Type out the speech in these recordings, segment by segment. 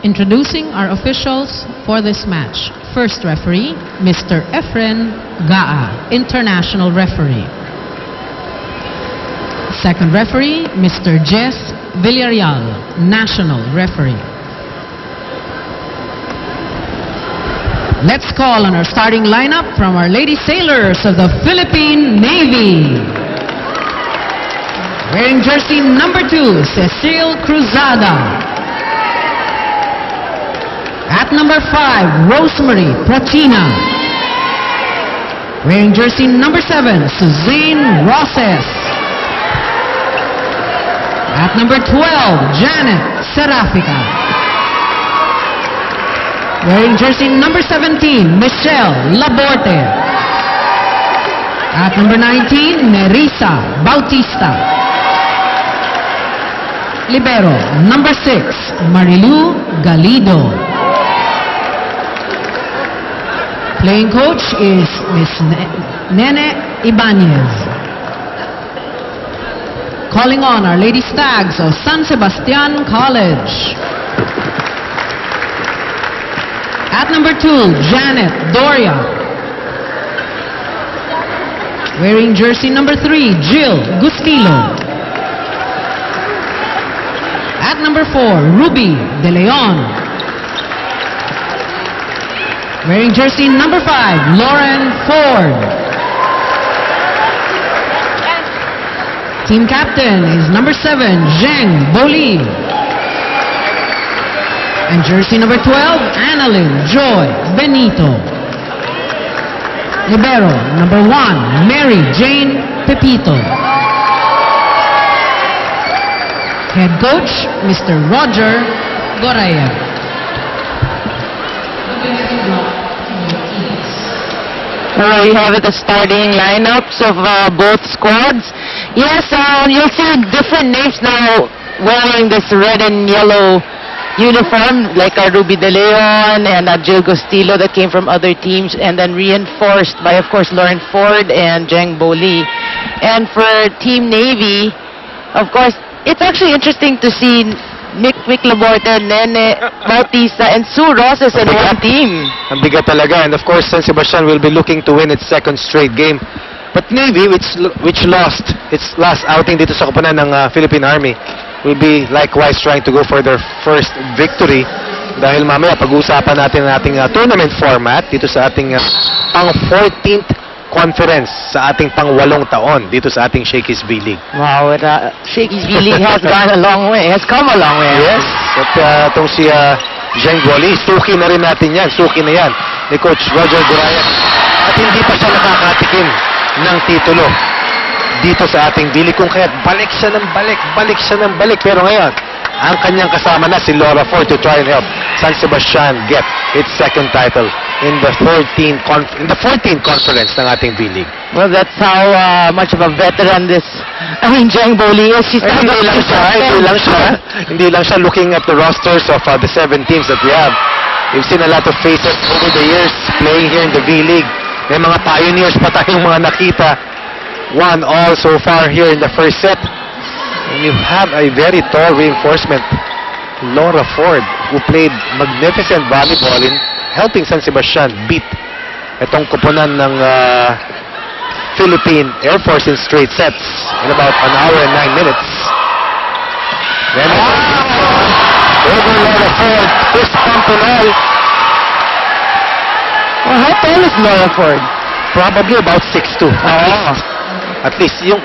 Introducing our officials for this match. First referee, Mr. Efren Gaa, international referee. Second referee, Mr. Jess Villarreal, national referee. Let's call on our starting lineup from our Lady Sailors of the Philippine Navy. Wearing jersey number 2, Cecile Cruzada. At number 5, Rosemary Prochina. Wearing jersey number 7, Suzanne Roses. At number 12, Janet Serafica. Wearing jersey number 17, Michelle Laborte. At number 19, Nerissa Bautista. Libero, number 6, Marilu Galido. Playing coach is Miss Nene Ibanez. Calling on our Lady Stags of San Sebastian College. At number 2, Janet Doria. Wearing jersey number 3, Jill Gustilo. At number 4, Ruby De Leon. Wearing jersey number 5, Lauren Ford. Team captain is number 7, Zheng Boli. And jersey number 12, Annalyn Joy Benito. Libero, number 1, Mary Jane Pepito. Head coach, Mr. Roger Gorayev. Well, we have the starting lineups of both squads. Yes, you'll see different names now wearing this red and yellow uniform, like Ruby De Leon and Jill Gustilo that came from other teams, and then reinforced by, of course, Lauren Ford and Zheng Boli. And for Team Navy, of course, it's actually interesting to see Mick Laborte, Nene Bautista, and Sue Roses in one team. Ang bigat talaga. And of course, San Sebastian will be looking to win its second straight game. But Navy, which lost its last outing dito sa koponan ng Philippine Army, will be likewise trying to go for their first victory. Dahil mamaya pag-uusapan natin ang ating tournament format dito sa ating pang 14th conference sa ating pang-8 taon dito sa ating Shakey's B-League. Wow, Shakey's B-League has gone a long way. Has come a long way. Yes. At itong si Zheng Boli, suki na rin natin yan. Suki na yan ni Coach Roger Gorayev. At hindi pa siya nakakatikim ng titulo dito sa ating B-League. Kung kaya't balik siya ng balik. Pero ngayon, ang kanyang kasama na si Laura Ford to try and help San Sebastian get its second title in the 14th conference ng ating B-League. Well, that's how much of a veteran Zheng Boli is. Hindi lang siya looking at the rosters of the 7 teams that we have. We've seen a lot of faces over the years playing here in the B-League. May mga pioneers pa tayong mga nakita. 1-all so far here in the first set. And you have a very tall reinforcement, Laura Ford, who played magnificent volleyball in helping San Sebastian beat itong koponan ng Philippine Air Force in straight sets in about 1 hour and 9 minutes. Then over Laura Ford, Chris Pampanal. Well, how tall is Laura Ford? Probably about 6'2". At least yung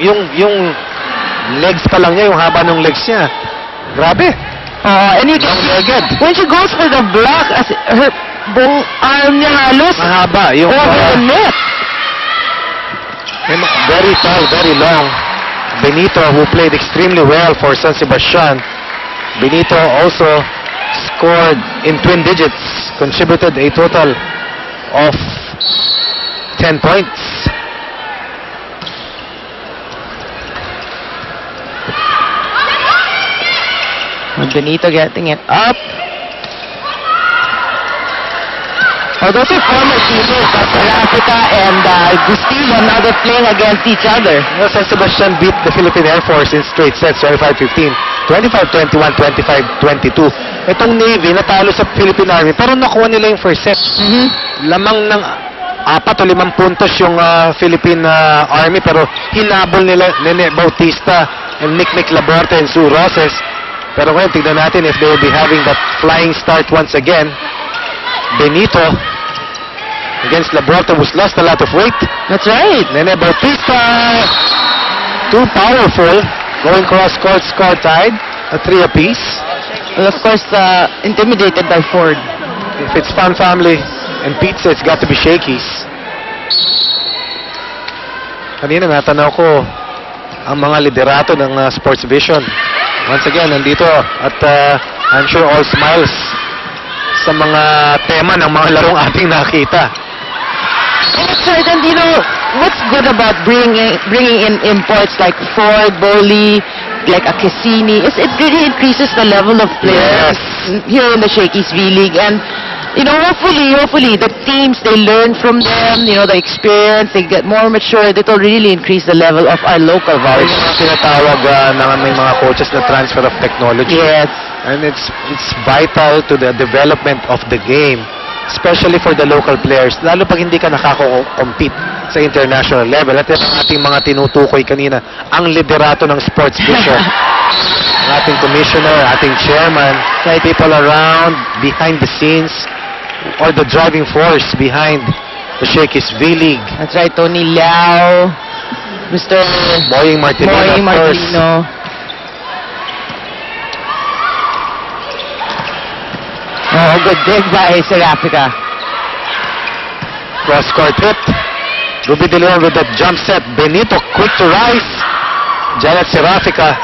legs pa lang niya, yung haba ng legs niya. Grabe. And you can see, when she goes for the block, her buong arm niya halos mahaba. Yung over the net. Very tall, very long. Benito, who played extremely well for San Sebastian. Benito also scored in twin digits, contributed a total of 10 points. Benito getting it up. Those are former teammates, Serafica and Gustilo. Now they're playing against each other. San Sebastian beat the Philippine Air Force in straight sets, 25-15. 25-21, 25-22. Itong Navy natalo sa Philippine Army pero nakuha nila yung first set. Lamang ng 4 o 5 puntos yung Philippine Army pero hinabol nila Nene Bautista and Nick Laborte and Sue Roses. Pero ngayon, tignan natin if they will be having that flying start once again. Benito against Laborte, who's lost a lot of weight. That's right. Nene Bautista, too powerful, going cross-court, score tied, a 3 apiece. Well, of course, intimidated by Ford. If it's Fun Family and Pizza, it's got to be Shakey's. Kanina natanaw ko ang mga liderato ng Sports Vision. Once again, nandito at I'm sure all smiles sa mga tema ng mga larong ating nakita. That's right, and you know, what's good about bringing in imports like Ford, Bowley, like a Cassini, is it really increases the level of players here in the Shakey's V-League. And, you know, hopefully, the teams, they learn from them, you know, the experience, they get more mature, it will really increase the level of our local Yung volleyball. tinatawag ng mga coaches na transfer of technology. Yes. And it's vital to the development of the game, especially for the local players, lalo pag hindi ka nakako-compete sa international level. At yung ating mga tinutukoy kanina, ang liderato ng Sports Vision. Ang ating commissioner, ating chairman, people around, behind the scenes, or the driving force behind the Shakey's V-League. That's right, Tony Liao, Mr. Boying Martinino, Moy of course. Martino. Oh, good dig by Seraphica. Cross-court hit. Ruby De Leon with that jump set. Benito quick to rise. Janet Seraphica.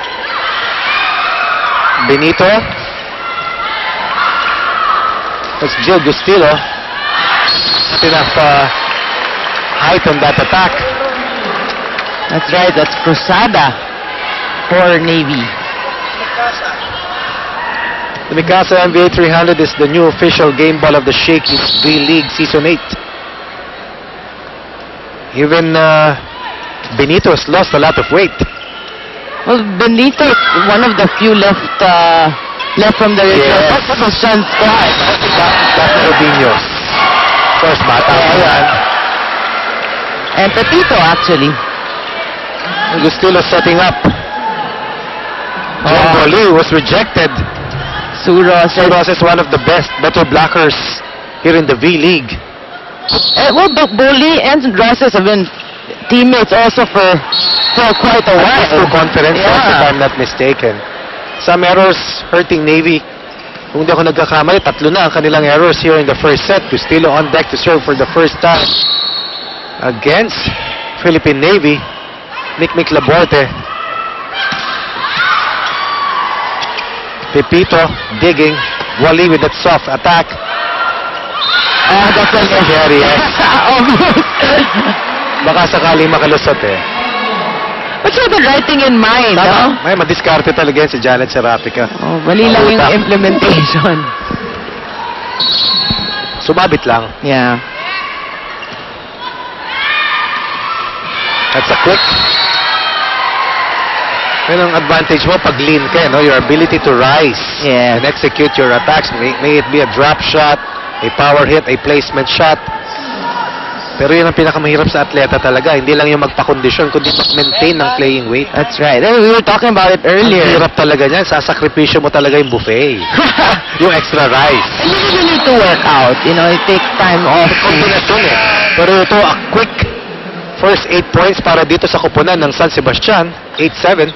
Benito. That's Jill Gustillo. Not enough height on that attack. That's right, that's Cruzada for Navy. The Mikasa NBA 300 is the new official game ball of the Shakey's V-League Season 8. Even Benito has lost a lot of weight. Well, Benito is one of the few left from the Yes. What was Sean Clark? That's Robinho. First bata pa yan. And Pepito, actually. Gustillo setting up. John Bolly was rejected. Suros. Suros is one of the better blockers here in the V-League. Well, Boli and Roses have been teammates also for quite a while. Two conference if I'm not mistaken. Some errors hurting Navy. Kung di ako nagkakamali, 3 na ang kanilang errors here in the first set. Gustillo on deck to serve for the first time against Philippine Navy. Nick Laborte. Pepito digging. Wally with that soft attack. That's a Jerry, yes. Almost. Baka sakaling makalusot eh. But you had the right thing in mind, no? Tama. May madiskarte talaga yan si Janet Seraphica. Oh, mali lang yung implementation. Sumabit lang. Yeah. That's a quick. Yan ang advantage mo pag lean ka, no? Your ability to rise Yes. and execute your attacks. May it be a drop shot, a power hit, a placement shot. Pero yun ang pinakamahirap sa atleta talaga. Hindi lang yung magpakondisyon, kundi mag-maintain ng playing weight. That's right. We were talking about it Ang earlier. hirap talaga niyan. Sasakripisyo mo talaga yung buffet. Yung extra rice. And you really need to work out. You know, it takes time off. Kombinasyon eh. Pero ito, a quick first 8 points para dito sa kupunan ng San Sebastian. 8-7.